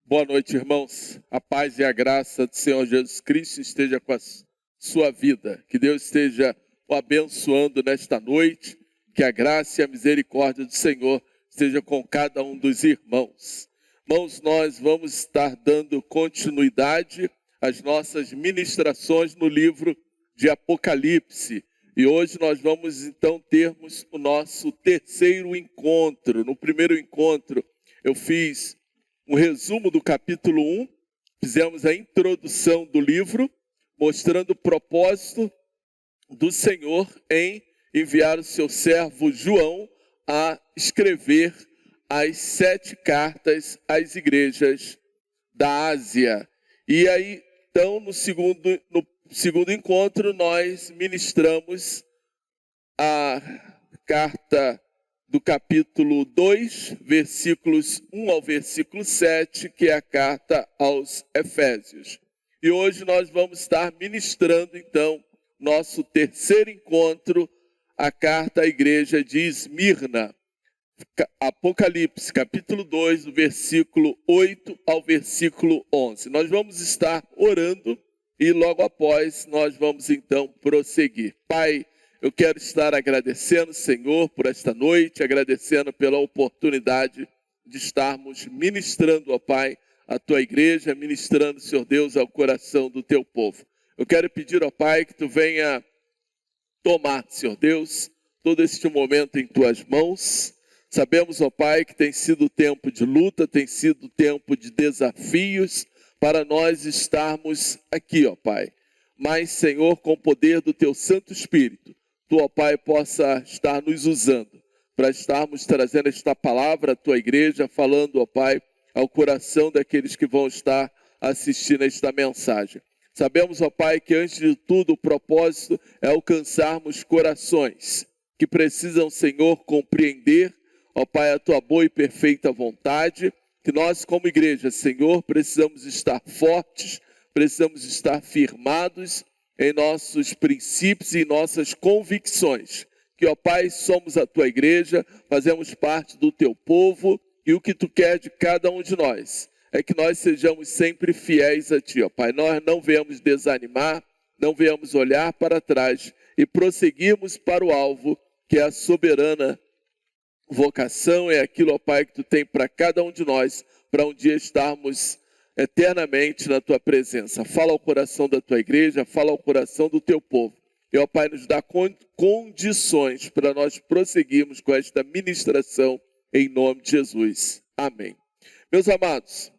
Boa noite, irmãos. A paz e a graça do Senhor Jesus Cristo esteja com a sua vida. Que Deus esteja o abençoando nesta noite. Que a graça e a misericórdia do Senhor esteja com cada um dos irmãos. Irmãos, nós vamos estar dando continuidade às nossas ministrações no livro de Apocalipse. E hoje nós vamos então termos o nosso terceiro encontro. No primeiro encontro eu fiz um resumo do capítulo 1, fizemos a introdução do livro, mostrando o propósito do Senhor em enviar o seu servo João a escrever as 7 cartas às igrejas da Ásia. E aí, então, no segundo encontro, nós ministramos a carta do capítulo 2, versículos 1 ao versículo 7, que é a carta aos Efésios. E hoje nós vamos estar ministrando, então, nosso terceiro encontro, a carta à igreja de Esmirna. Apocalipse, capítulo 2, do versículo 8 ao versículo 11. Nós vamos estar orando e logo após nós vamos, então, prosseguir. Pai, eu quero estar agradecendo, Senhor, por esta noite, agradecendo pela oportunidade de estarmos ministrando, ó Pai, a Tua igreja, ministrando, Senhor Deus, ao coração do Teu povo. Eu quero pedir, ó Pai, que Tu venha tomar, Senhor Deus, todo este momento em Tuas mãos. Sabemos, ó Pai, que tem sido tempo de luta, tem sido tempo de desafios para nós estarmos aqui, ó Pai. Mas, Senhor, com o poder do Teu Santo Espírito, Tu, ó Pai, possa estar nos usando para estarmos trazendo esta palavra à Tua igreja, falando, ó Pai, ao coração daqueles que vão estar assistindo esta mensagem. Sabemos, ó Pai, que antes de tudo o propósito é alcançarmos corações que precisam, Senhor, compreender, ó Pai, a Tua boa e perfeita vontade, que nós como igreja, Senhor, precisamos estar fortes, precisamos estar firmados em nossos princípios e nossas convicções. Que, ó Pai, somos a Tua igreja, fazemos parte do Teu povo e o que Tu quer de cada um de nós é que nós sejamos sempre fiéis a Ti, ó Pai. Nós não venhamos desanimar, não venhamos olhar para trás e prosseguirmos para o alvo, que é a soberana vocação, é aquilo, ó Pai, que Tu tem para cada um de nós, para um dia estarmos eternamente na Tua presença. Fala ao coração da Tua igreja, fala ao coração do Teu povo. E, ó Pai, nos dá condições para nós prosseguirmos com esta ministração em nome de Jesus. Amém. Meus amados,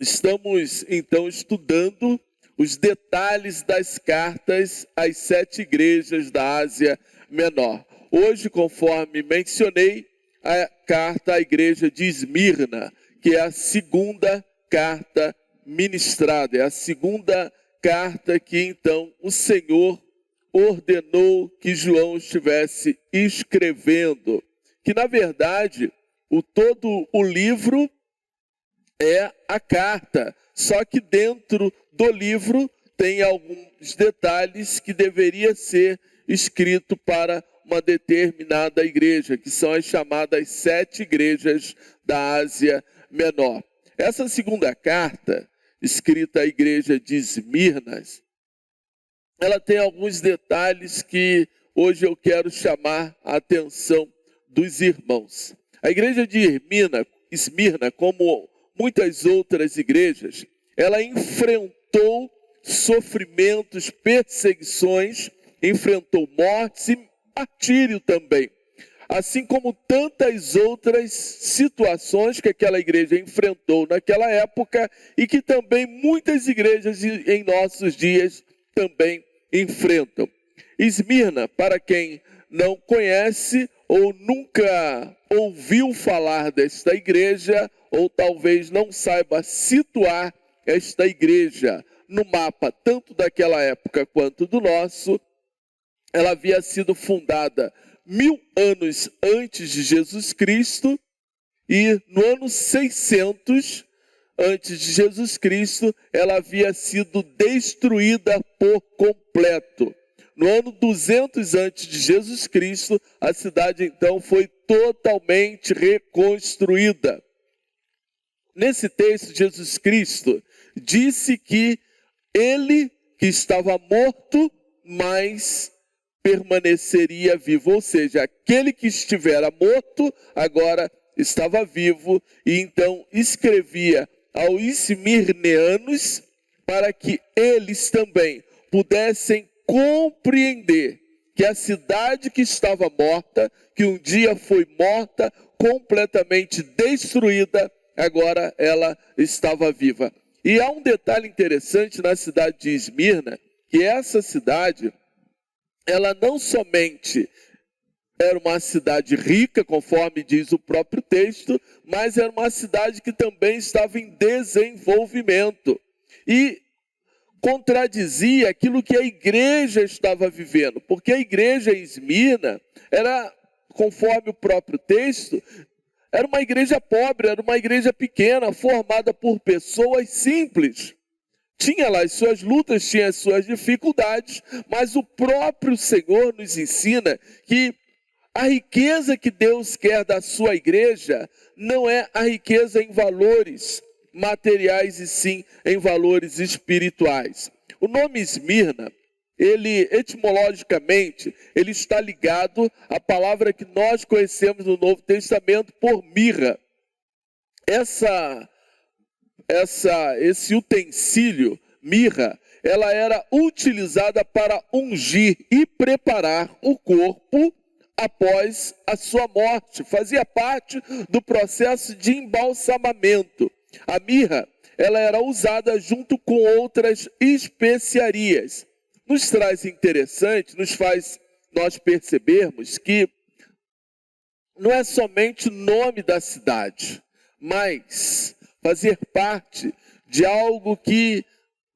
estamos então estudando os detalhes das cartas às 7 igrejas da Ásia Menor. Hoje, conforme mencionei, a carta à igreja de Esmirna, que é a segunda carta ministrada, é a segunda carta que então o Senhor ordenou que João estivesse escrevendo, que na verdade todo o livro é a carta, só que dentro do livro tem alguns detalhes que deveria ser escrito para uma determinada igreja, que são as chamadas 7 igrejas da Ásia Menor. Essa segunda carta, escrita à igreja de Esmirna, ela tem alguns detalhes que hoje eu quero chamar a atenção dos irmãos. A igreja de Esmirna, como muitas outras igrejas, ela enfrentou sofrimentos, perseguições, enfrentou mortes e martírio também. assim como tantas outras situações que aquela igreja enfrentou naquela época e que também muitas igrejas em nossos dias também enfrentam. Esmirna, para quem não conhece ou nunca ouviu falar desta igreja, ou talvez não saiba situar esta igreja no mapa, tanto daquela época quanto do nosso, ela havia sido fundada 1000 anos antes de Jesus Cristo, e no ano 600 antes de Jesus Cristo, ela havia sido destruída por completo. No ano 200 antes de Jesus Cristo, a cidade então foi totalmente reconstruída. Nesse texto, Jesus Cristo disse que ele que estava morto, mas permaneceria vivo, ou seja, aquele que estivera morto agora estava vivo, e então escrevia aos esmirneanos para que eles também pudessem compreender que a cidade que estava morta, que um dia foi morta, completamente destruída, agora ela estava viva. E há um detalhe interessante na cidade de Esmirna, que essa cidade, ela não somente era uma cidade rica, conforme diz o próprio texto, mas era uma cidade que também estava em desenvolvimento. E contradizia aquilo que a igreja estava vivendo, porque a igreja em Esmirna era, conforme o próprio texto, era uma igreja pobre, era uma igreja pequena, formada por pessoas simples. Tinha lá as suas lutas, tinha as suas dificuldades, mas o próprio Senhor nos ensina que a riqueza que Deus quer da sua igreja não é a riqueza em valores materiais, e sim em valores espirituais. O nome Esmirna, ele etimologicamente, ele está ligado à palavra que nós conhecemos no Novo Testamento por mirra. Esse utensílio, mirra, ela era utilizada para ungir e preparar o corpo após a sua morte. Fazia parte do processo de embalsamamento. A mirra, ela era usada junto com outras especiarias. Nos traz interessante, nos faz nós percebermos que não é somente o nome da cidade, mas fazer parte de algo que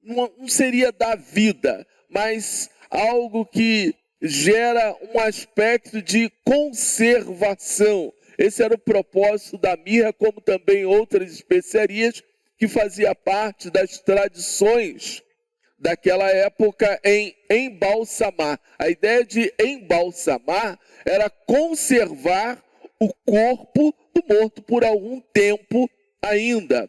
não seria da vida, mas algo que gera um aspecto de conservação. Esse era o propósito da mirra, como também outras especiarias que fazia parte das tradições daquela época em embalsamar. A ideia de embalsamar era conservar o corpo do morto por algum tempo ainda.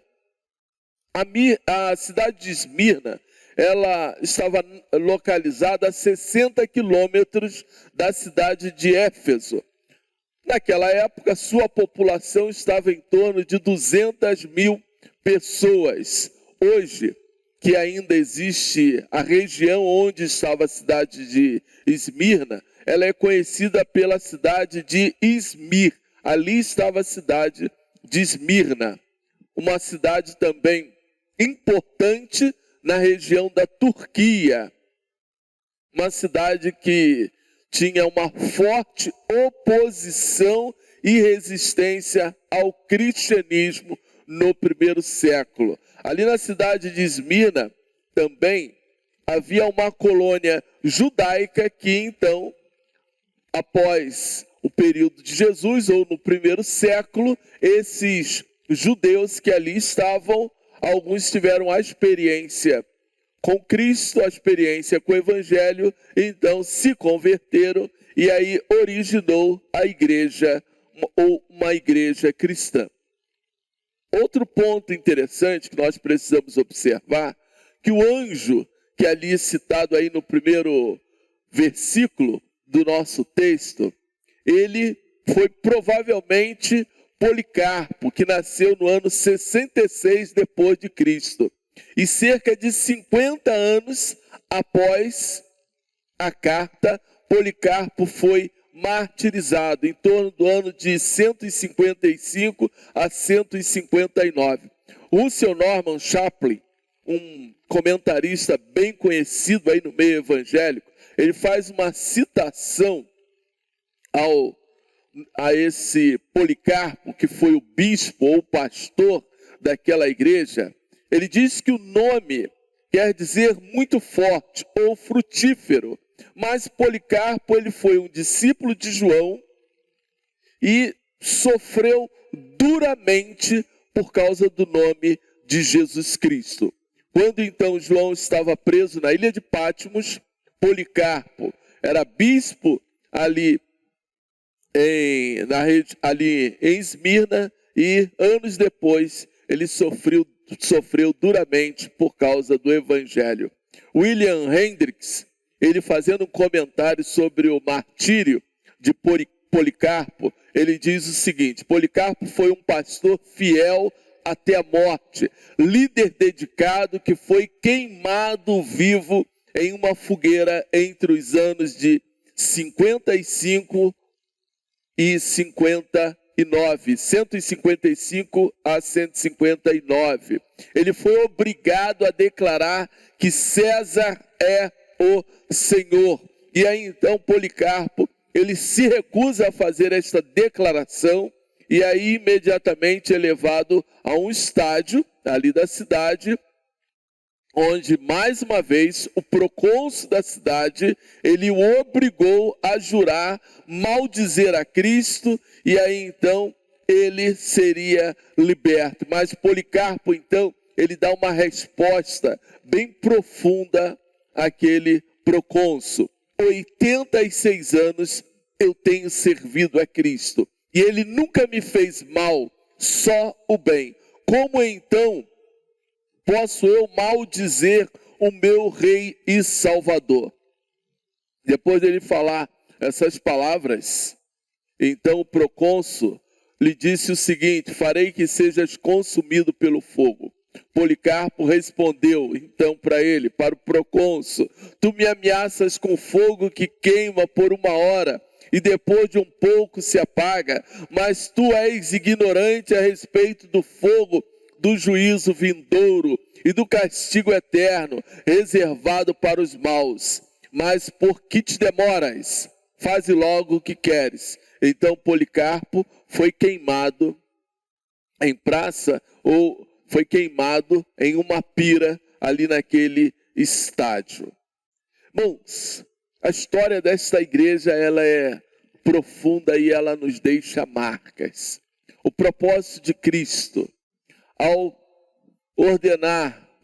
A cidade de Esmirna, ela estava localizada a 60 quilômetros da cidade de Éfeso. Naquela época, sua população estava em torno de 200 mil pessoas. Hoje, que ainda existe a região onde estava a cidade de Esmirna, ela é conhecida pela cidade de Izmir. Ali estava a cidade de Esmirna, uma cidade também importante na região da Turquia, uma cidade que tinha uma forte oposição e resistência ao cristianismo no primeiro século. Ali na cidade de Esmirna também havia uma colônia judaica que então, após o período de Jesus, ou no primeiro século, esses judeus que ali estavam, alguns tiveram a experiência com Cristo, a experiência com o Evangelho, então se converteram e aí originou a igreja, ou uma igreja cristã. Outro ponto interessante que nós precisamos observar, que o anjo, que ali é citado aí no primeiro versículo do nosso texto, ele foi provavelmente Policarpo, que nasceu no ano 66 depois de Cristo. E cerca de 50 anos após a carta, Policarpo foi martirizado em torno do ano de 155 a 159. O Sr. Norman Chaplin, um comentarista bem conhecido aí no meio evangélico, ele faz uma citação a esse Policarpo, que foi o bispo ou pastor daquela igreja. Ele diz que o nome quer dizer muito forte ou frutífero, mas Policarpo ele foi um discípulo de João e sofreu duramente por causa do nome de Jesus Cristo. Quando então João estava preso na ilha de Patmos, Policarpo era bispo ali em Esmirna, e anos depois ele sofreu duramente por causa do evangelho. William Hendricks, ele fazendo um comentário sobre o martírio de Policarpo, ele diz o seguinte: Policarpo foi um pastor fiel até a morte, líder dedicado que foi queimado vivo em uma fogueira entre os anos de 55 e 59, 155 a 159. Ele foi obrigado a declarar que César é o Senhor. E aí então Policarpo, ele se recusa a fazer esta declaração, e aí imediatamente é levado a um estádio ali da cidade, onde mais uma vez o procônsul da cidade, ele o obrigou a jurar maldizer a Cristo, e aí então ele seria liberto. Mas Policarpo então, ele dá uma resposta bem profunda àquele procônsul: 86 anos eu tenho servido a Cristo, e ele nunca me fez mal, só o bem. Como então posso eu maldizer o meu Rei e Salvador? Depois dele falar essas palavras, então o procônsul lhe disse o seguinte: farei que sejas consumido pelo fogo. Policarpo respondeu então para o procônsul: tu me ameaças com fogo que queima por 1 hora e depois de um pouco se apaga, mas tu és ignorante a respeito do fogo do juízo vindouro e do castigo eterno reservado para os maus. Mas por que te demoras? Faze logo o que queres. Então Policarpo foi queimado em praça, ou foi queimado em uma pira ali naquele estádio. Irmãos, a história desta igreja, ela é profunda e ela nos deixa marcas. O propósito de Cristo, ao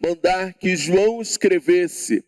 mandar que João escrevesse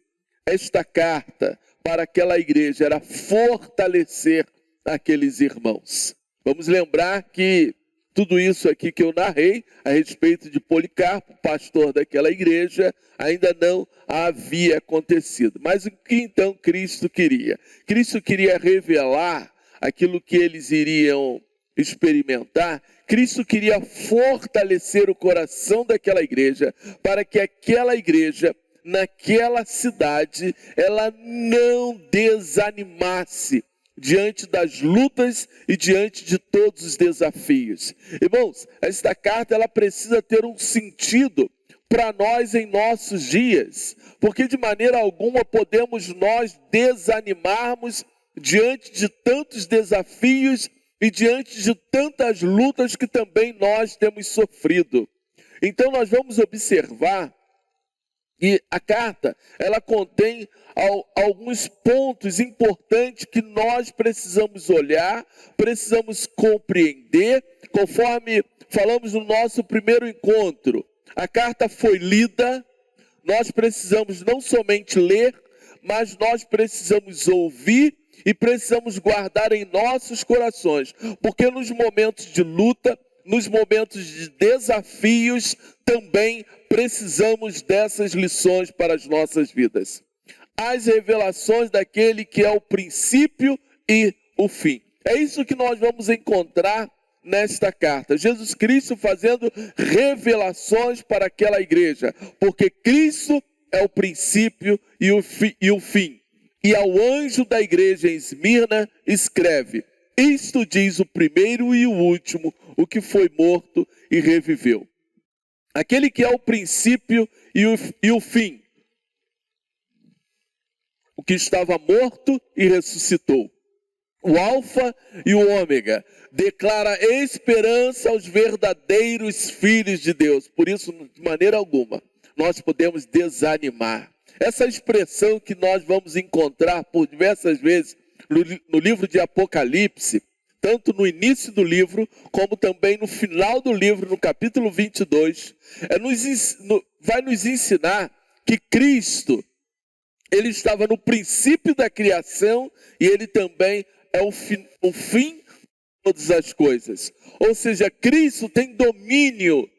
esta carta para aquela igreja, era fortalecer aqueles irmãos. Vamos lembrar que tudo isso aqui que eu narrei a respeito de Policarpo, pastor daquela igreja, ainda não havia acontecido. Mas o que então Cristo queria? Cristo queria revelar aquilo que eles iriam experimentar. Cristo queria fortalecer o coração daquela igreja, para que aquela igreja, naquela cidade, ela não desanimasse diante das lutas e diante de todos os desafios. Irmãos, esta carta ela precisa ter um sentido para nós em nossos dias, porque de maneira alguma podemos nós desanimarmos diante de tantos desafios e diante de tantas lutas que também nós temos sofrido. Então nós vamos observar e a carta, ela contém alguns pontos importantes que nós precisamos olhar, precisamos compreender, conforme falamos no nosso primeiro encontro. A carta foi lida, nós precisamos não somente ler, mas nós precisamos ouvir e precisamos guardar em nossos corações, porque nos momentos de luta, nos momentos de desafios, também precisamos dessas lições para as nossas vidas. As revelações daquele que é o princípio e o fim. É isso que nós vamos encontrar nesta carta. Jesus Cristo fazendo revelações para aquela igreja, porque Cristo é o princípio e o fim. E ao anjo da igreja em Esmirna escreve: isto diz o primeiro e o último, o que foi morto e reviveu. Aquele que é o princípio e o fim, o que estava morto e ressuscitou. O Alfa e o Ômega, declara esperança aos verdadeiros filhos de Deus. Por isso, de maneira alguma, nós podemos desanimar. Essa expressão que nós vamos encontrar por diversas vezes no livro de Apocalipse, tanto no início do livro, como também no final do livro, no capítulo 22, vai nos ensinar que Cristo, ele estava no princípio da criação e ele também é o fim de todas as coisas. Ou seja, Cristo tem domínio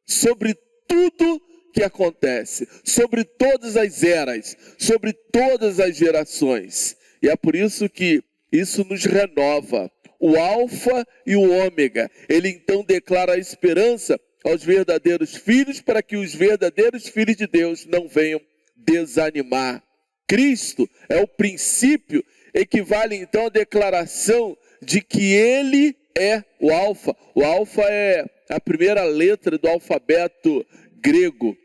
sobre tudo que acontece, sobre todas as eras, sobre todas as gerações. E é por isso que isso nos renova. O Alfa e o Ômega, ele então declara a esperança aos verdadeiros filhos, para que os verdadeiros filhos de Deus não venham desanimar. Cristo é o princípio, equivale então à declaração de que ele é o Alfa. O Alfa é a primeira letra do alfabeto grego.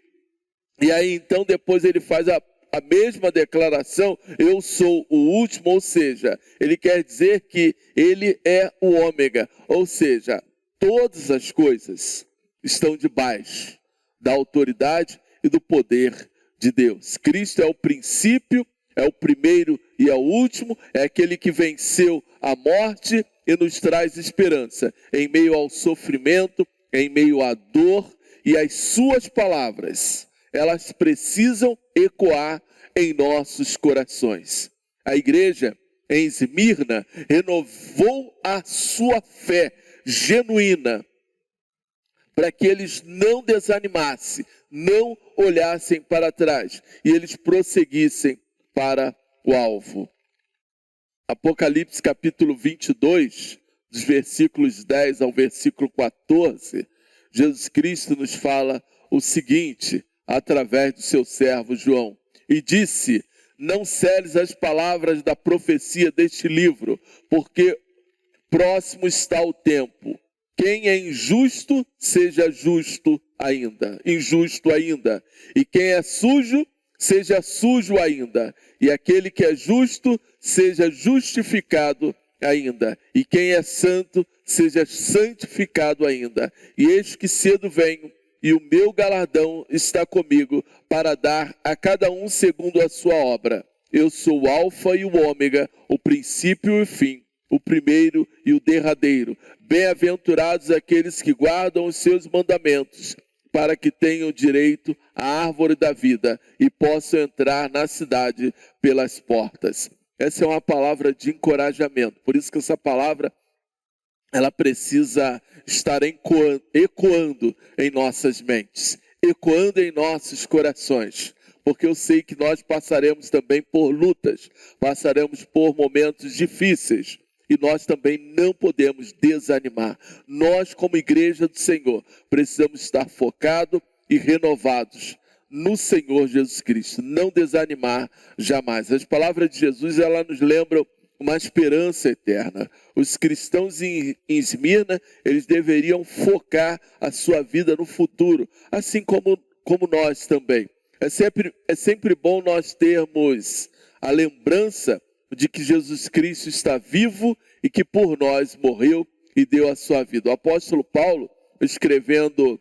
E aí então depois ele faz a mesma declaração: eu sou o último, ou seja, ele quer dizer que ele é o Ômega, ou seja, todas as coisas estão debaixo da autoridade e do poder de Deus. Cristo é o princípio, é o primeiro e é o último, é aquele que venceu a morte e nos traz esperança em meio ao sofrimento, em meio à dor, e as suas palavras, elas precisam ecoar em nossos corações. A igreja em Esmirna renovou a sua fé genuína, para que eles não desanimassem, não olhassem para trás e eles prosseguissem para o alvo. Apocalipse capítulo 22, dos versículos 10 ao versículo 14, Jesus Cristo nos fala o seguinte, através do seu servo João: e disse: não seles as palavras da profecia deste livro, porque próximo está o tempo. Quem é injusto, seja justo ainda, injusto ainda. E quem é sujo, seja sujo ainda. E aquele que é justo, seja justificado ainda. E quem é santo, seja santificado ainda. E eis que cedo venho, e o meu galardão está comigo, para dar a cada um segundo a sua obra. Eu sou o Alfa e o Ômega, o princípio e o fim, o primeiro e o derradeiro. Bem-aventurados aqueles que guardam os seus mandamentos, para que tenham direito à árvore da vida e possam entrar na cidade pelas portas. Essa é uma palavra de encorajamento. Por isso que essa palavra, ela precisa estar ecoando em nossas mentes, ecoando em nossos corações. Porque eu sei que nós passaremos também por lutas, passaremos por momentos difíceis. E nós também não podemos desanimar. Nós, como igreja do Senhor, precisamos estar focados e renovados no Senhor Jesus Cristo. Não desanimar jamais. As palavras de Jesus, elas nos lembram uma esperança eterna. Os cristãos em Esmirna, eles deveriam focar a sua vida no futuro, assim como nós também. É sempre bom nós termos a lembrança de que Jesus Cristo está vivo e que por nós morreu e deu a sua vida. O apóstolo Paulo, escrevendo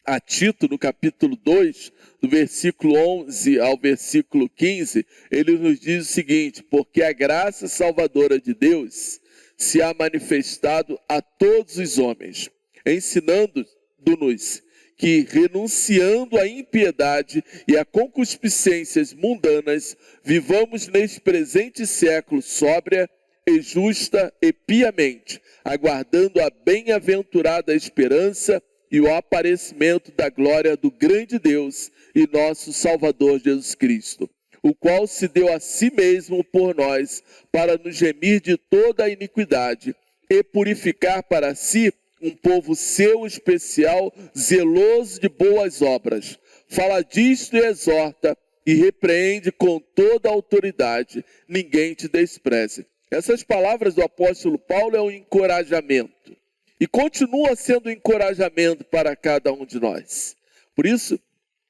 a Tito, no capítulo 2, do versículo 11 ao versículo 15, ele nos diz o seguinte: porque a graça salvadora de Deus se há manifestado a todos os homens, ensinando-nos que, renunciando à impiedade e a concupiscências mundanas, vivamos neste presente século sóbria e justa e piamente, aguardando a bem-aventurada esperança e o aparecimento da glória do grande Deus e nosso Salvador Jesus Cristo, o qual se deu a si mesmo por nós, para nos remir de toda a iniquidade e purificar para si um povo seu especial, zeloso de boas obras. Fala disto e exorta e repreende com toda a autoridade. Ninguém te despreze. Essas palavras do apóstolo Paulo é um encorajamento. E continua sendo um encorajamento para cada um de nós. Por isso,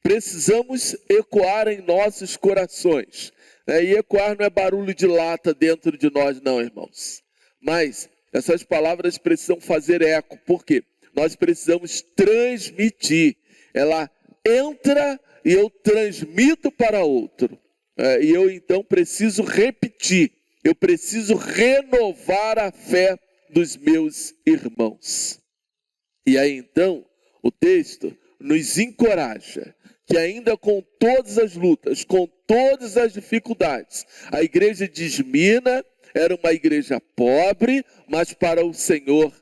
precisamos ecoar em nossos corações. E ecoar não é barulho de lata dentro de nós, não, irmãos. Mas essas palavras precisam fazer eco. Por quê? Nós precisamos transmitir. Ela entra e eu transmito para outro. E eu então preciso repetir. Eu preciso renovar a fé dos meus irmãos. E aí então, o texto nos encoraja que ainda com todas as lutas, com todas as dificuldades, a igreja de Esmirna era uma igreja pobre, mas para o Senhor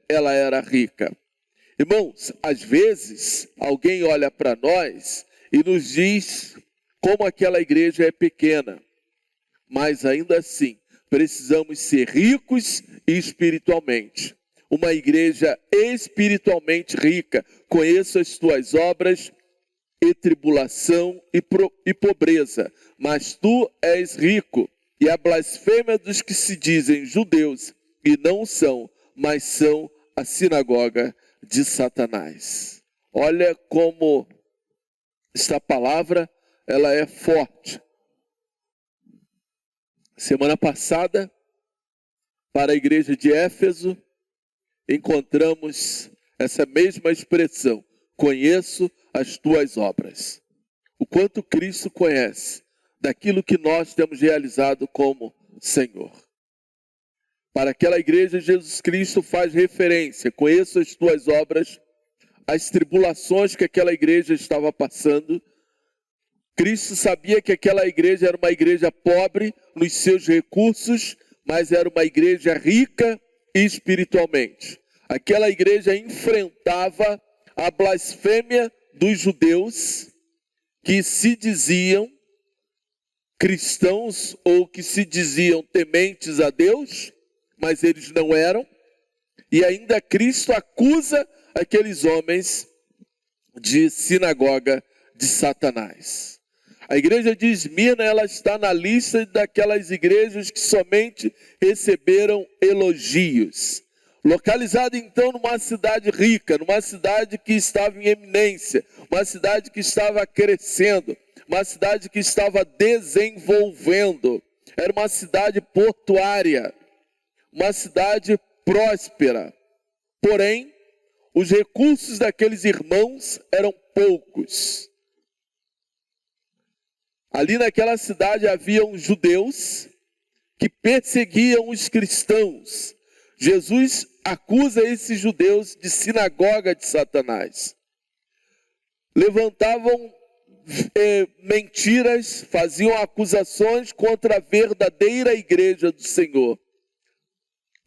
ela era rica. Irmãos, às vezes alguém olha para nós e nos diz como aquela igreja é pequena. Mas ainda assim, precisamos ser ricos espiritualmente. Uma igreja espiritualmente rica. Conheço as tuas obras e tribulação e pobreza. Mas tu és rico. E a blasfêmia dos que se dizem judeus e não são, mas são a sinagoga de Satanás. Olha como esta palavra ela é forte. Semana passada, para a igreja de Éfeso, encontramos essa mesma expressão. Conheço as tuas obras. O quanto Cristo conhece daquilo que nós temos realizado como Senhor. Para aquela igreja, Jesus Cristo faz referência. Conheço as tuas obras, as tribulações que aquela igreja estava passando. Cristo sabia que aquela igreja era uma igreja pobre nos seus recursos, mas era uma igreja rica espiritualmente. Aquela igreja enfrentava a blasfêmia dos judeus que se diziam cristãos ou que se diziam tementes a Deus, mas eles não eram. E ainda Cristo acusa aqueles homens de sinagoga de Satanás. A igreja de Esmirna, ela está na lista daquelas igrejas que somente receberam elogios. Localizada então numa cidade rica, numa cidade que estava em eminência, uma cidade que estava crescendo, uma cidade que estava desenvolvendo. Era uma cidade portuária, uma cidade próspera. Porém, os recursos daqueles irmãos eram poucos. Ali naquela cidade haviam judeus que perseguiam os cristãos. Jesus acusa esses judeus de sinagoga de Satanás. Levantavam mentiras, faziam acusações contra a verdadeira igreja do Senhor.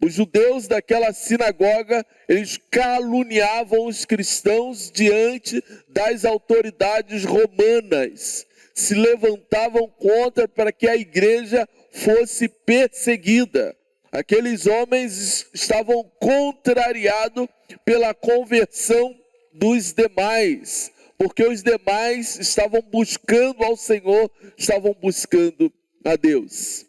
Os judeus daquela sinagoga, eles caluniavam os cristãos diante das autoridades romanas. Se levantavam contra para que a igreja fosse perseguida. Aqueles homens estavam contrariados pela conversão dos demais, porque os demais estavam buscando ao Senhor, estavam buscando a Deus.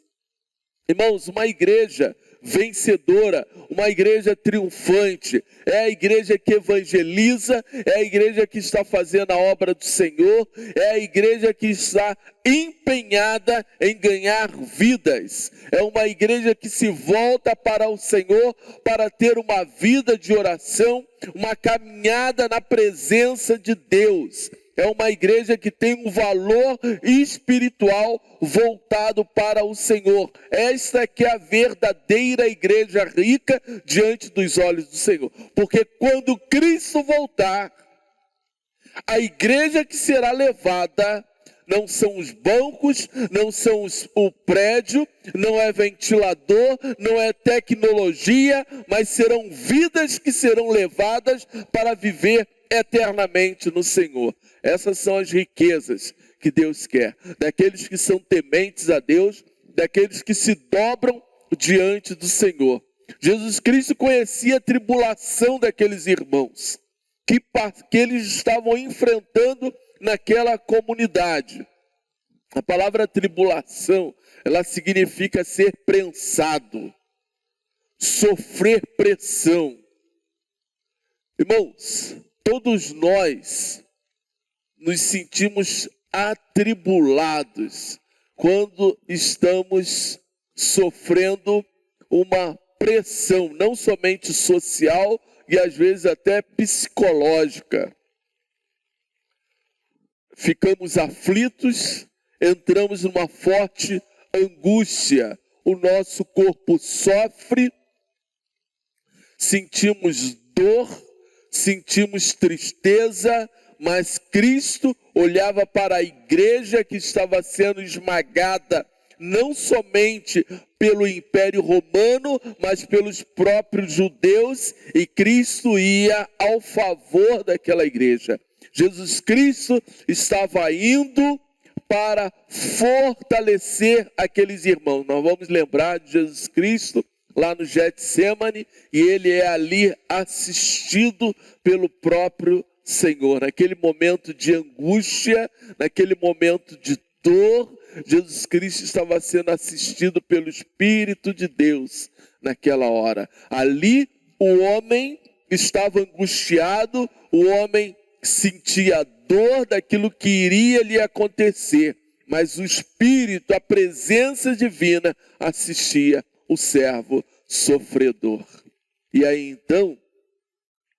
Irmãos, uma igreja vencedora, uma igreja triunfante, é a igreja que evangeliza, é a igreja que está fazendo a obra do Senhor, é a igreja que está empenhada em ganhar vidas, é uma igreja que se volta para o Senhor para ter uma vida de oração, uma caminhada na presença de Deus. É uma igreja que tem um valor espiritual voltado para o Senhor. Esta que é a verdadeira igreja rica diante dos olhos do Senhor. Porque quando Cristo voltar, a igreja que será levada não são os bancos, não são o prédio, não é ventilador, não é tecnologia, mas serão vidas que serão levadas para viver eternamente no Senhor. Essas são as riquezas que Deus quer, daqueles que são tementes a Deus, daqueles que se dobram diante do Senhor. Jesus Cristo conhecia a tribulação daqueles irmãos, que eles estavam enfrentando naquela comunidade. A palavra tribulação, ela significa ser prensado, sofrer pressão. Irmãos, todos nós nos sentimos atribulados quando estamos sofrendo uma pressão, não somente social e às vezes até psicológica. Ficamos aflitos, entramos numa forte angústia, o nosso corpo sofre, sentimos dor, sentimos tristeza, mas Cristo olhava para a igreja que estava sendo esmagada, não somente pelo Império Romano, mas pelos próprios judeus, e Cristo ia ao favor daquela igreja. Jesus Cristo estava indo para fortalecer aqueles irmãos. Nós vamos lembrar de Jesus Cristo lá no Getsêmani, e ele é ali assistido pelo próprio Senhor. Naquele momento de angústia, naquele momento de dor, Jesus Cristo estava sendo assistido pelo Espírito de Deus naquela hora. Ali o homem estava angustiado, o homem sentia a dor daquilo que iria lhe acontecer, mas o Espírito, a presença divina, assistia o servo sofredor. E aí então,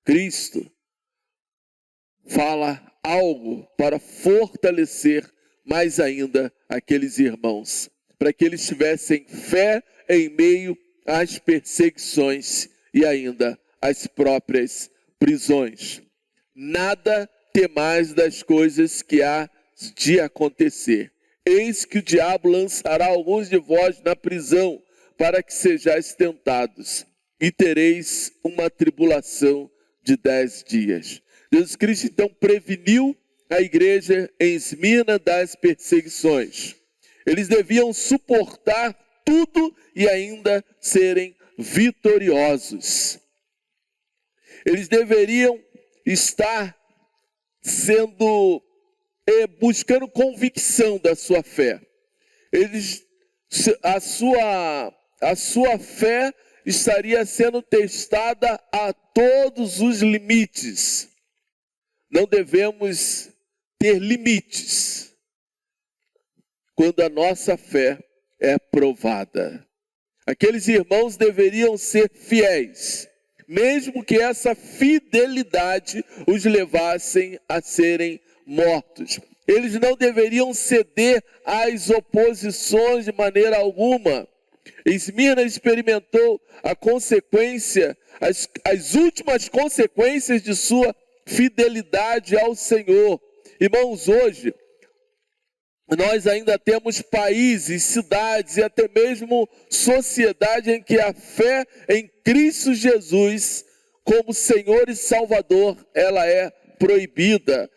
Cristo fala algo para fortalecer mais ainda aqueles irmãos, para que eles tivessem fé em meio às perseguições e ainda às próprias prisões. Nada temais das coisas que há de acontecer. Eis que o diabo lançará alguns de vós na prisão, para que sejais tentados, e tereis uma tribulação de 10 dias. Jesus Cristo então preveniu a igreja em Esmirna das perseguições. Eles deviam suportar tudo e ainda serem vitoriosos. Eles deveriam estar buscando convicção da sua fé. A sua fé estaria sendo testada a todos os limites. Não devemos ter limites quando a nossa fé é provada. Aqueles irmãos deveriam ser fiéis, mesmo que essa fidelidade os levassem a serem mortos. Eles não deveriam ceder às oposições de maneira alguma. Esmirna experimentou a consequência, as últimas consequências de sua fidelidade ao Senhor. Irmãos, hoje nós ainda temos países, cidades e até mesmo sociedade em que a fé em Cristo Jesus como Senhor e Salvador, ela é proibida.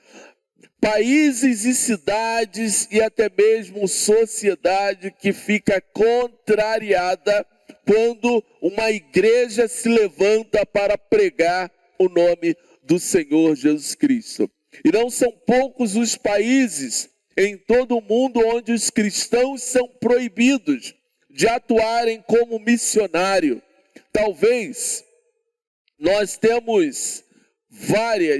Países e cidades e até mesmo sociedade que fica contrariada quando uma igreja se levanta para pregar o nome do Senhor Jesus Cristo. E não são poucos os países em todo o mundo onde os cristãos são proibidos de atuarem como missionário. Talvez nós temos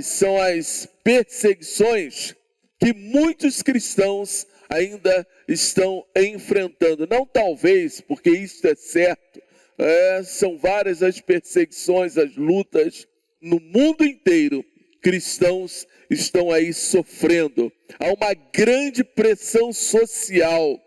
são as perseguições que muitos cristãos ainda estão enfrentando. Não talvez, porque isso é certo, são várias as perseguições, as lutas no mundo inteiro. Cristãos estão aí sofrendo. Há uma grande pressão social,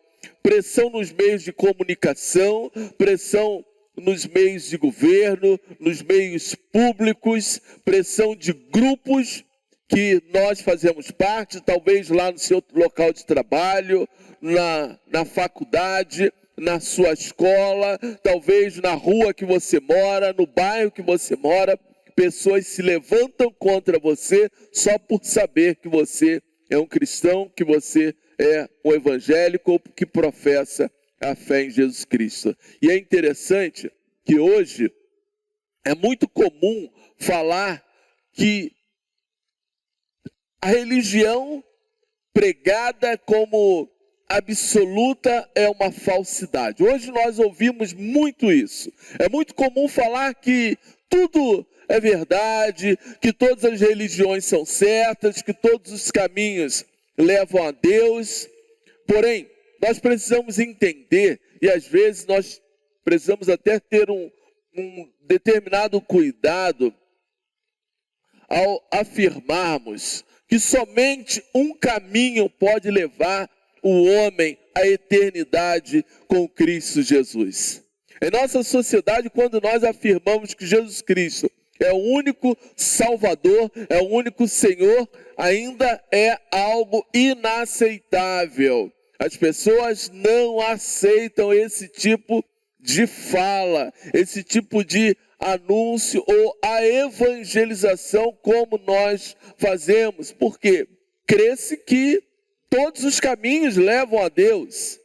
pressão nos meios de comunicação, pressão nos meios de governo, nos meios públicos, pressão de grupos que nós fazemos parte, talvez lá no seu local de trabalho, na faculdade, na sua escola, talvez na rua que você mora, no bairro que você mora. Pessoas se levantam contra você só por saber que você é um cristão, que você é um evangélico ou que professa a fé em Jesus Cristo. E é interessante que hoje é muito comum falar que a religião pregada como absoluta é uma falsidade. Hoje nós ouvimos muito isso. É muito comum falar que tudo é verdade, que todas as religiões são certas, que todos os caminhos levam a Deus. Porém, nós precisamos entender, e às vezes nós precisamos até ter um determinado cuidado ao afirmarmos que somente um caminho pode levar o homem à eternidade com Cristo Jesus. Em nossa sociedade, quando nós afirmamos que Jesus Cristo é o único Salvador, é o único Senhor, ainda é algo inaceitável. As pessoas não aceitam esse tipo de fala, esse tipo de anúncio ou a evangelização como nós fazemos. Porque crê-se que todos os caminhos levam a Deus.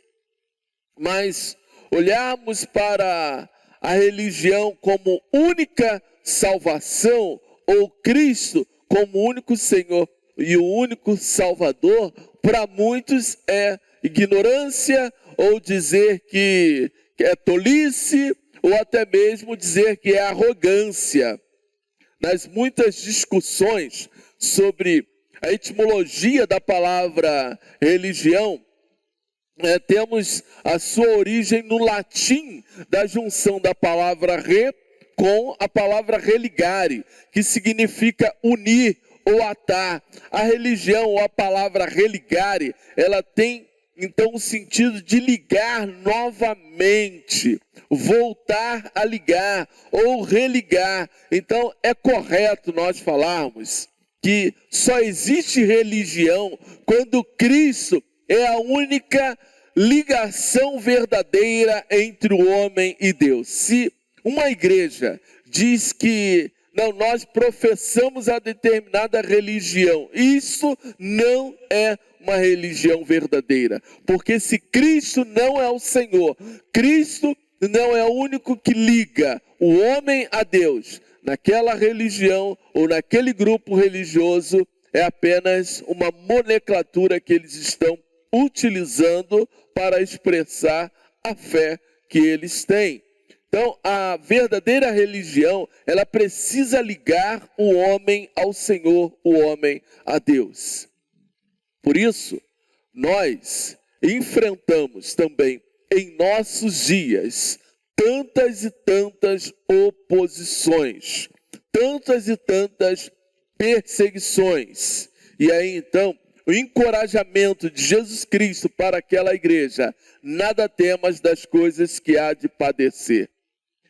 Mas olharmos para a religião como única salvação, ou Cristo como único Senhor e o único Salvador, para muitos é ignorância, ou dizer que é tolice, ou até mesmo dizer que é arrogância. Nas muitas discussões sobre a etimologia da palavra religião, temos a sua origem no latim, da junção da palavra re com a palavra religare, que significa unir ou atar. A religião, ou a palavra religare, ela tem então o sentido de ligar novamente, voltar a ligar ou religar. Então é correto nós falarmos que só existe religião quando Cristo é a única ligação verdadeira entre o homem e Deus. Se uma igreja diz que não, nós professamos a determinada religião, isso não é uma religião verdadeira. Porque se Cristo não é o Senhor, Cristo não é o único que liga o homem a Deus, naquela religião ou naquele grupo religioso, é apenas uma nomenclatura que eles estão utilizando para expressar a fé que eles têm. Então, a verdadeira religião, ela precisa ligar o homem ao Senhor, o homem a Deus. Por isso, nós enfrentamos também em nossos dias tantas e tantas oposições, tantas e tantas perseguições. E aí, então, o encorajamento de Jesus Cristo para aquela igreja: nada temas das coisas que há de padecer.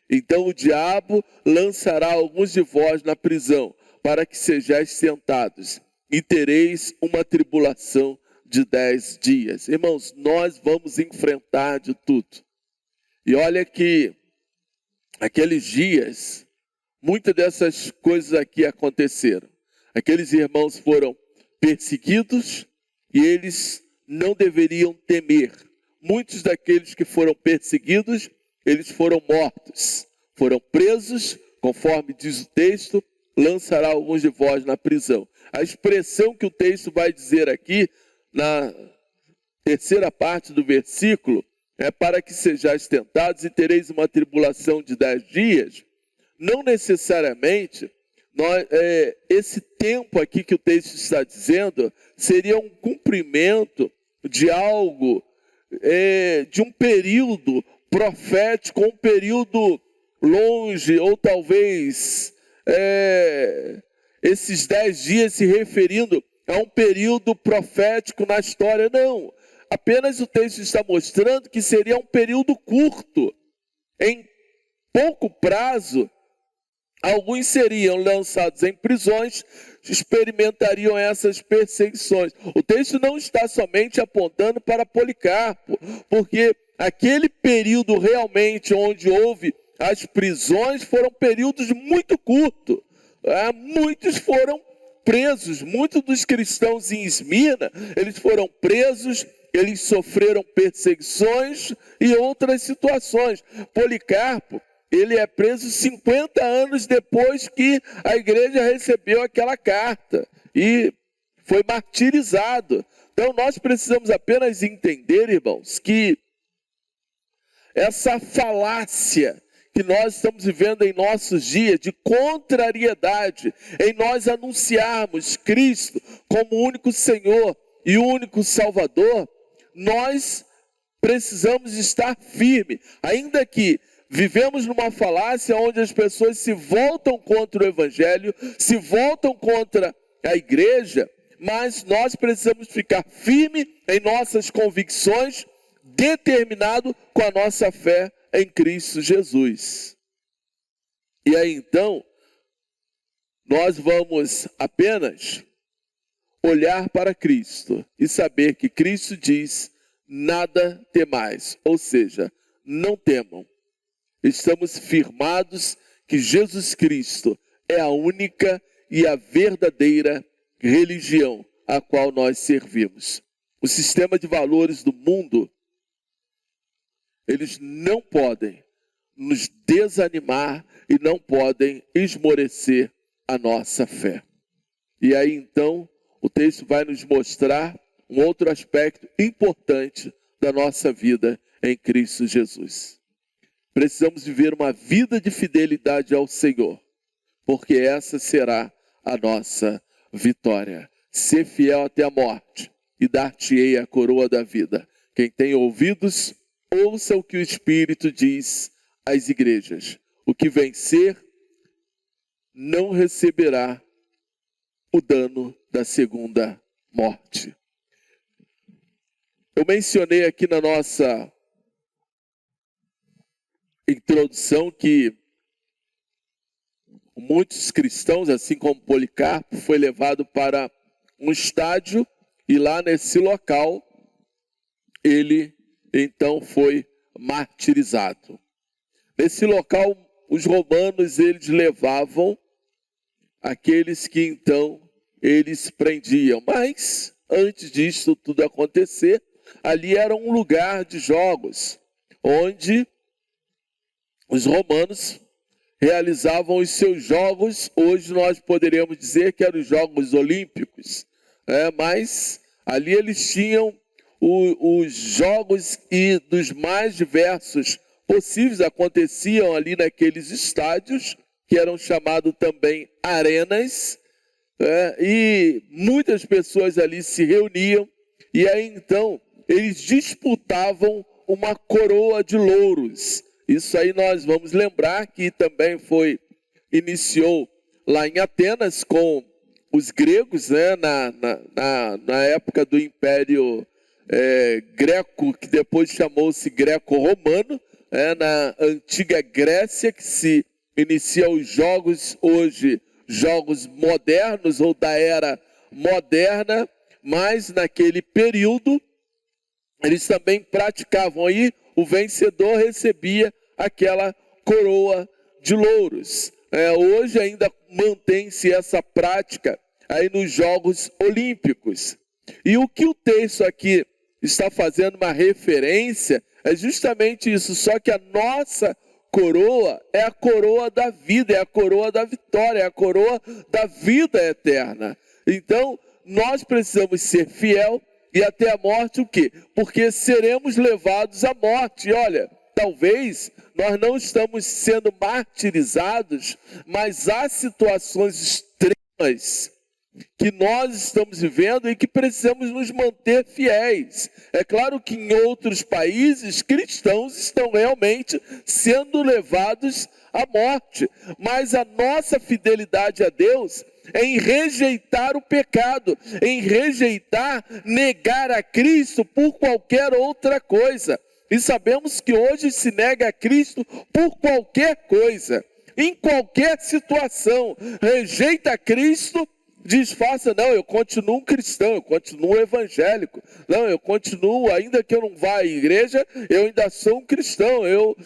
Então o diabo lançará alguns de vós na prisão, para que sejais tentados, e tereis uma tribulação de 10 dias. Irmãos, nós vamos enfrentar de tudo. E olha que aqueles dias, muitas dessas coisas aqui aconteceram. Aqueles irmãos foram perseguidos e eles não deveriam temer. Muitos daqueles que foram perseguidos, eles foram mortos, foram presos, conforme diz o texto, lançará alguns de vós na prisão. A expressão que o texto vai dizer aqui, na terceira parte do versículo, é para que sejais tentados e tereis uma tribulação de 10 dias. Não necessariamente, esse tempo aqui que o texto está dizendo, seria um cumprimento de algo, de um período profético, um período longe, ou talvez esses 10 dias se referindo a um período profético na história. Não, apenas o texto está mostrando que seria um período curto. Em pouco prazo, alguns seriam lançados em prisões, experimentariam essas perseguições. O texto não está somente apontando para Policarpo, porque aquele período realmente onde houve as prisões foram períodos muito curtos. Muitos foram presos, muitos dos cristãos em Esmirna, eles foram presos, eles sofreram perseguições e outras situações. Policarpo, ele é preso 50 anos depois que a igreja recebeu aquela carta. E foi martirizado. Então nós precisamos apenas entender, irmãos, que essa falácia que nós estamos vivendo em nossos dias de contrariedade em nós anunciarmos Cristo como o único Senhor e o único Salvador, nós precisamos estar firmes, ainda que vivemos numa falácia onde as pessoas se voltam contra o Evangelho, se voltam contra a igreja, mas nós precisamos ficar firmes em nossas convicções, determinado com a nossa fé em Cristo Jesus. E aí então, nós vamos apenas olhar para Cristo e saber que Cristo diz: nada temais, ou seja, não temam. Estamos firmados que Jesus Cristo é a única e a verdadeira religião a qual nós servimos. O sistema de valores do mundo, eles não podem nos desanimar e não podem esmorecer a nossa fé. E aí então, o texto vai nos mostrar um outro aspecto importante da nossa vida em Cristo Jesus. Precisamos viver uma vida de fidelidade ao Senhor, porque essa será a nossa vitória. Ser fiel até a morte e dar-te-ei a coroa da vida. Quem tem ouvidos, ouça o que o Espírito diz às igrejas. O que vencer não receberá o dano da segunda morte. Eu mencionei aqui na nossa introdução que muitos cristãos, assim como Policarpo, foi levado para um estádio e lá nesse local ele então foi martirizado. Nesse local os romanos eles levavam aqueles que então eles prendiam, mas antes disso tudo acontecer, ali era um lugar de jogos, onde os romanos realizavam os seus jogos. Hoje nós poderíamos dizer que eram os Jogos Olímpicos, mas ali eles tinham os jogos e dos mais diversos possíveis aconteciam ali naqueles estádios, que eram chamados também arenas, e muitas pessoas ali se reuniam, e aí então eles disputavam uma coroa de louros. Isso aí nós vamos lembrar que também iniciou lá em Atenas com os gregos, na época do Império Greco, que depois chamou-se Greco-Romano, na antiga Grécia, que se inicia os jogos, hoje jogos modernos ou da era moderna, mas naquele período eles também praticavam aí, o vencedor recebia aquela coroa de louros. Hoje ainda mantém-se essa prática aí nos Jogos Olímpicos. E o que o texto aqui está fazendo uma referência é justamente isso, só que a nossa coroa é a coroa da vida, é a coroa da vitória, é a coroa da vida eterna. Então, nós precisamos ser fiel e até a morte o quê? Porque seremos levados à morte. E olha, talvez nós não estamos sendo martirizados, mas há situações extremas que nós estamos vivendo e que precisamos nos manter fiéis. É claro que em outros países, cristãos estão realmente sendo levados à morte, mas a nossa fidelidade a Deus é em rejeitar o pecado, em rejeitar, negar a Cristo por qualquer outra coisa. E sabemos que hoje se nega a Cristo por qualquer coisa, em qualquer situação. Rejeita a Cristo, disfarça, não, eu continuo um cristão, eu continuo evangélico. Não, eu continuo, ainda que eu não vá à igreja, eu ainda sou um cristão. Eu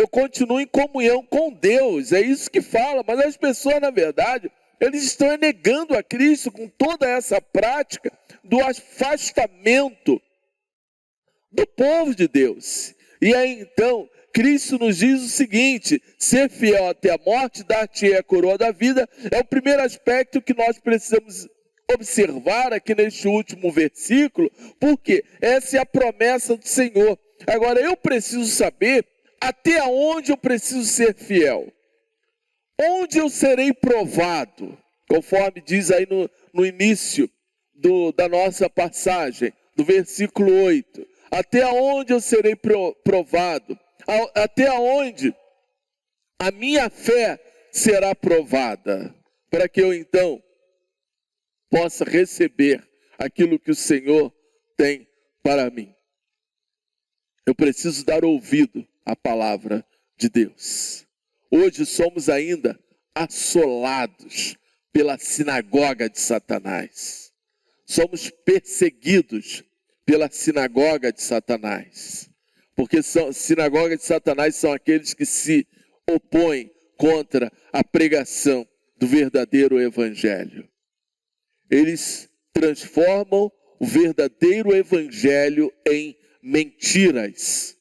continuo em comunhão com Deus, é isso que fala. Mas as pessoas, na verdade, eles estão negando a Cristo com toda essa prática do afastamento do povo de Deus. E aí então, Cristo nos diz o seguinte: ser fiel até a morte, dar-te a coroa da vida. É o primeiro aspecto que nós precisamos observar aqui neste último versículo, porque essa é a promessa do Senhor. Agora, eu preciso saber até onde eu preciso ser fiel. Onde eu serei provado, conforme diz aí no início da nossa passagem, do versículo 8. Até onde eu serei provado, até onde a minha fé será provada, para que eu então possa receber aquilo que o Senhor tem para mim. Eu preciso dar ouvido à palavra de Deus. Hoje somos ainda assolados pela sinagoga de Satanás. Somos perseguidos pela sinagoga de Satanás. Porque sinagoga de Satanás são aqueles que se opõem contra a pregação do verdadeiro evangelho. Eles transformam o verdadeiro evangelho em mentiras.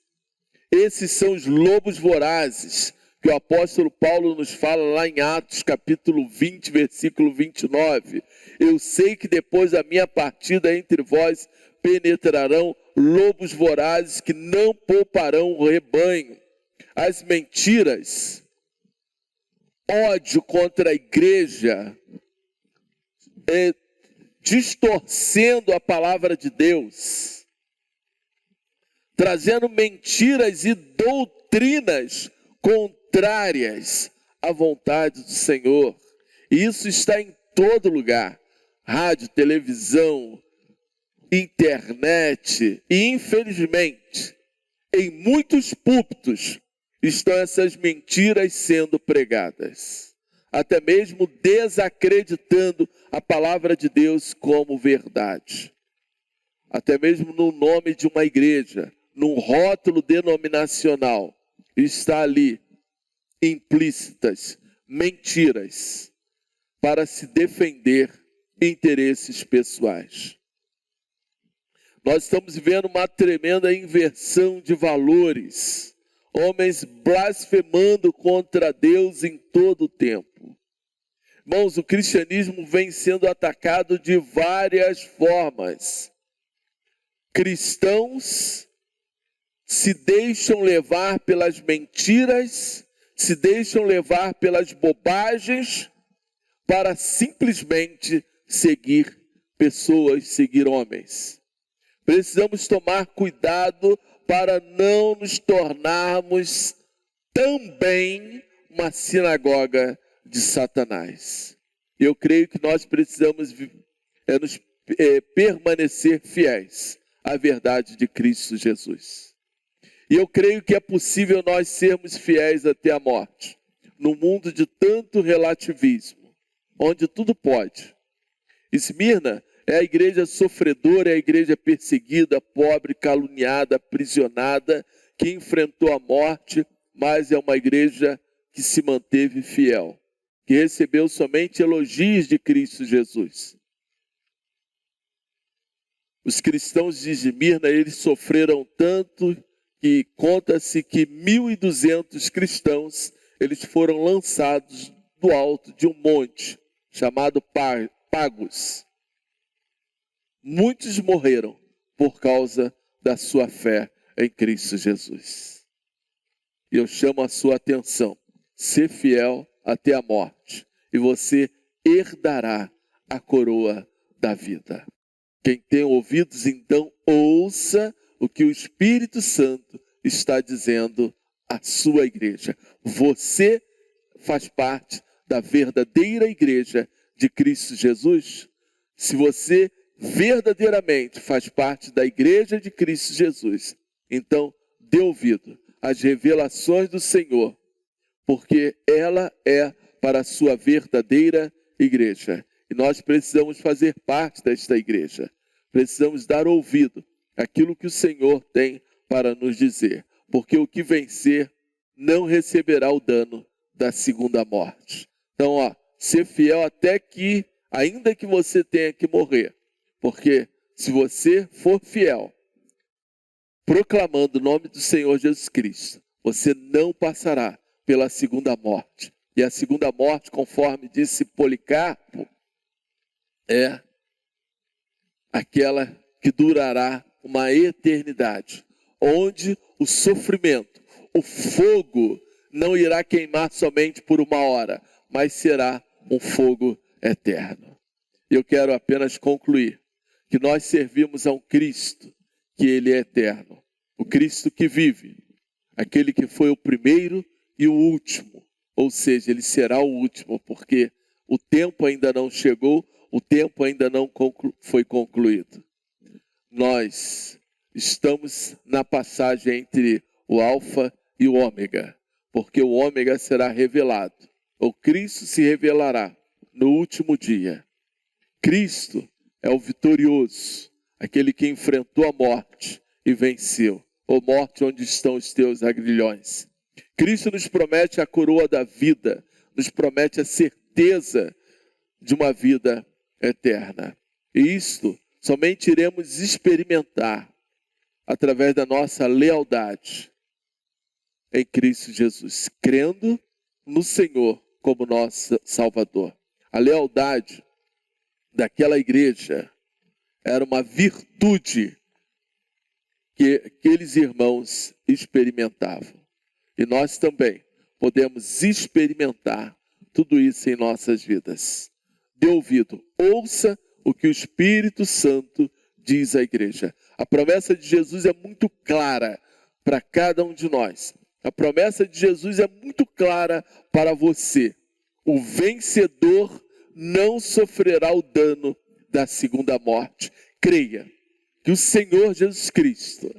Esses são os lobos vorazes que o apóstolo Paulo nos fala lá em Atos capítulo 20, versículo 29. Eu sei que depois da minha partida entre vós penetrarão lobos vorazes que não pouparão o rebanho. As mentiras, ódio contra a igreja, distorcendo a palavra de Deus, trazendo mentiras e doutrinas contrárias à vontade do Senhor. E isso está em todo lugar. Rádio, televisão, internet. E infelizmente, em muitos púlpitos, estão essas mentiras sendo pregadas. Até mesmo desacreditando a palavra de Deus como verdade. Até mesmo no nome de uma igreja, num rótulo denominacional, está ali implícitas mentiras para se defender interesses pessoais. Nós estamos vivendo uma tremenda inversão de valores. Homens blasfemando contra Deus em todo o tempo. Irmãos, o cristianismo vem sendo atacado de várias formas. Cristãos se deixam levar pelas mentiras, se deixam levar pelas bobagens, para simplesmente seguir pessoas, seguir homens. Precisamos tomar cuidado para não nos tornarmos também uma sinagoga de Satanás. Eu creio que nós precisamos permanecer fiéis à verdade de Cristo Jesus. E eu creio que é possível nós sermos fiéis até a morte, num mundo de tanto relativismo, onde tudo pode. Esmirna é a igreja sofredora, é a igreja perseguida, pobre, caluniada, aprisionada, que enfrentou a morte, mas é uma igreja que se manteve fiel, que recebeu somente elogios de Cristo Jesus. Os cristãos de Esmirna, eles sofreram tanto que conta-se que 1.200 cristãos, eles foram lançados do alto de um monte chamado Pagos. Muitos morreram por causa da sua fé em Cristo Jesus. E eu chamo a sua atenção, ser fiel até a morte, e você herdará a coroa da vida. Quem tem ouvidos, então, ouça o que o Espírito Santo está dizendo à sua igreja. Você faz parte da verdadeira igreja de Cristo Jesus. Se você verdadeiramente faz parte da igreja de Cristo Jesus, então dê ouvido às revelações do Senhor, porque ela é para a sua verdadeira igreja. E nós precisamos fazer parte desta igreja. Precisamos dar ouvido àquilo que o Senhor tem para nos dizer. Porque o que vencer não receberá o dano da segunda morte. Então, ser fiel até que, ainda que você tenha que morrer. Porque se você for fiel, proclamando o nome do Senhor Jesus Cristo, Você não passará pela segunda morte. E a segunda morte, conforme disse Policarpo, é aquela que durará uma eternidade, onde o sofrimento, o fogo não irá queimar somente por uma hora, mas será um fogo eterno. Eu quero apenas concluir que nós servimos a um Cristo que ele é eterno, o Cristo que vive, aquele que foi o primeiro e o último, ou seja, ele será o último, porque o tempo ainda não chegou, o tempo ainda não foi concluído. Nós estamos na passagem entre o Alfa e o Ômega, porque o Ômega será revelado. O Cristo se revelará no último dia. Cristo é o vitorioso, aquele que enfrentou a morte e venceu. Ó morte, onde estão os teus aguilhões? Cristo nos promete a coroa da vida, nos promete a certeza de uma vida eterna. E isto somente iremos experimentar através da nossa lealdade em Cristo Jesus, crendo no Senhor como nosso Salvador. A lealdade daquela igreja era uma virtude que aqueles irmãos experimentavam. E nós também podemos experimentar tudo isso em nossas vidas. Dê ouvido, ouça o que o Espírito Santo diz à igreja. A promessa de Jesus é muito clara para cada um de nós. A promessa de Jesus é muito clara para você. O vencedor não sofrerá o dano da segunda morte. Creia que o Senhor Jesus Cristo,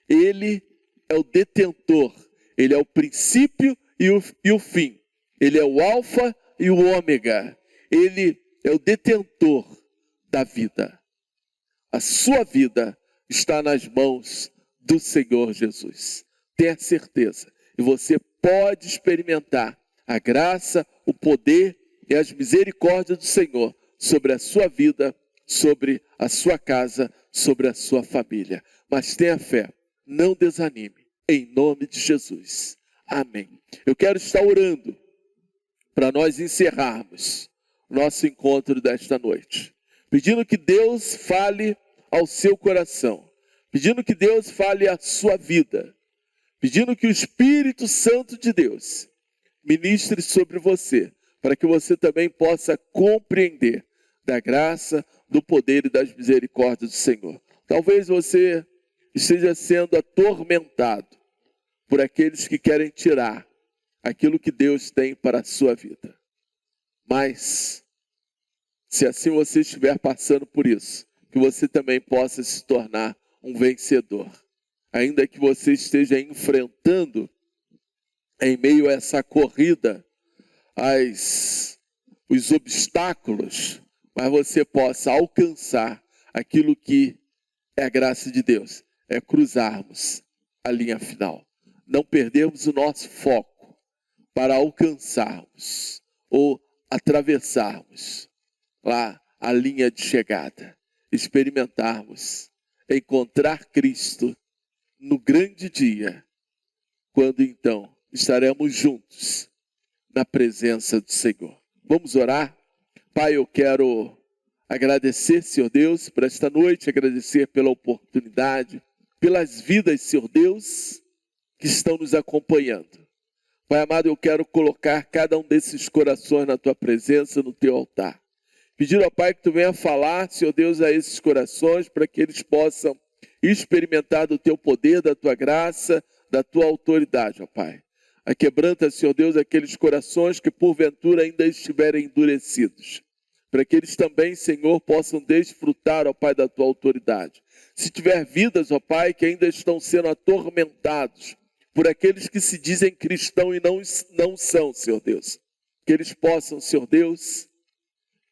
ele é o detentor, ele é o princípio e o fim. Ele é o alfa e o ômega. Ele é o detentor da vida. A sua vida está nas mãos do Senhor Jesus. Tenha certeza. E você pode experimentar a graça, o poder e as misericórdias do Senhor sobre a sua vida, sobre a sua casa, sobre a sua família. Mas tenha fé, não desanime, em nome de Jesus. Amém. Eu quero estar orando para nós encerrarmos nosso encontro desta noite, pedindo que Deus fale ao seu coração, pedindo que Deus fale à sua vida, pedindo que o Espírito Santo de Deus ministre sobre você, para que você também possa compreender da graça, do poder e das misericórdias do Senhor. Talvez você esteja sendo atormentado por aqueles que querem tirar aquilo que Deus tem para a sua vida. Mas, se assim você estiver passando por isso, que você também possa se tornar um vencedor. Ainda que você esteja enfrentando, em meio a essa corrida, os obstáculos, mas você possa alcançar aquilo que é a graça de Deus, é cruzarmos a linha final. Não perdermos o nosso foco para alcançarmos ou atravessarmos lá a linha de chegada, experimentarmos, encontrar Cristo no grande dia, quando então estaremos juntos na presença do Senhor. Vamos orar? Pai, eu quero agradecer, Senhor Deus, por esta noite, agradecer pela oportunidade, pelas vidas, Senhor Deus, que estão nos acompanhando. Pai amado, eu quero colocar cada um desses corações na Tua presença, no Teu altar. Pedir ao Pai que Tu venha falar, Senhor Deus, a esses corações, para que eles possam experimentar do Teu poder, da Tua graça, da Tua autoridade, ó Pai. Aquebranta, Senhor Deus, aqueles corações que porventura ainda estiverem endurecidos, para que eles também, Senhor, possam desfrutar, ó Pai, da Tua autoridade. Se tiver vidas, ó Pai, que ainda estão sendo atormentados por aqueles que se dizem cristãos e não são, Senhor Deus, que eles possam, Senhor Deus,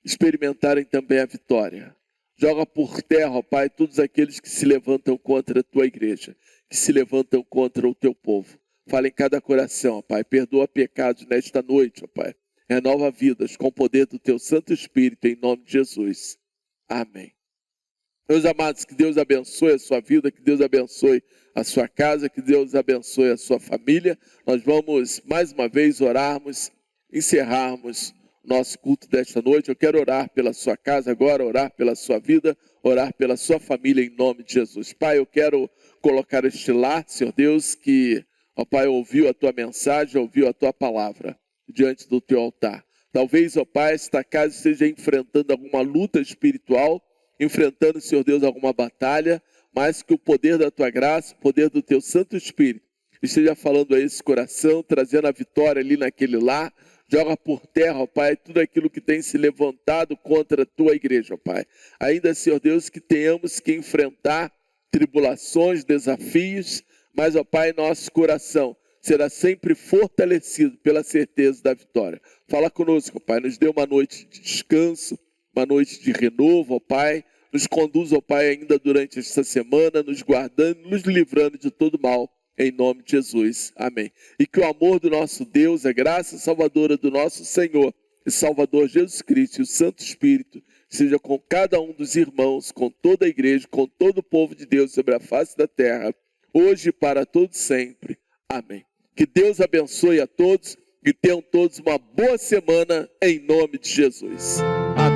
experimentarem também a vitória. Joga por terra, ó Pai, todos aqueles que se levantam contra a Tua igreja, que se levantam contra o Teu povo. Fala em cada coração, ó Pai, perdoa pecados nesta noite, ó Pai. Renova vidas com o poder do Teu Santo Espírito, em nome de Jesus. Amém. Meus amados, que Deus abençoe a sua vida, que Deus abençoe a sua casa, que Deus abençoe a sua família. Nós vamos mais uma vez orarmos, encerrarmos nosso culto desta noite. Eu quero orar pela sua casa agora, orar pela sua vida, orar pela sua família em nome de Jesus. Pai, eu quero colocar este lar, Senhor Deus, que, ó Pai, ouviu a tua mensagem, ouviu a tua palavra diante do teu altar. Talvez, ó Pai, esta casa esteja enfrentando alguma luta espiritual, enfrentando, Senhor Deus, alguma batalha, mas que o poder da tua graça, o poder do teu Santo Espírito esteja falando a esse coração, trazendo a vitória ali naquele lar. Joga por terra, ó Pai, tudo aquilo que tem se levantado contra a tua igreja, ó Pai. Ainda, Senhor Deus, que tenhamos que enfrentar tribulações, desafios, mas, ó Pai, nosso coração será sempre fortalecido pela certeza da vitória. Fala conosco, ó Pai, nos dê uma noite de descanso, uma noite de renovo, ó Pai. Nos conduz, ó Pai, ainda durante esta semana, nos guardando, nos livrando de todo mal, em nome de Jesus. Amém. E que o amor do nosso Deus, a graça salvadora do nosso Senhor e Salvador Jesus Cristo e o Santo Espírito seja com cada um dos irmãos, com toda a igreja, com todo o povo de Deus sobre a face da terra, hoje e para todos sempre. Amém. Que Deus abençoe a todos e tenham todos uma boa semana em nome de Jesus. Amém.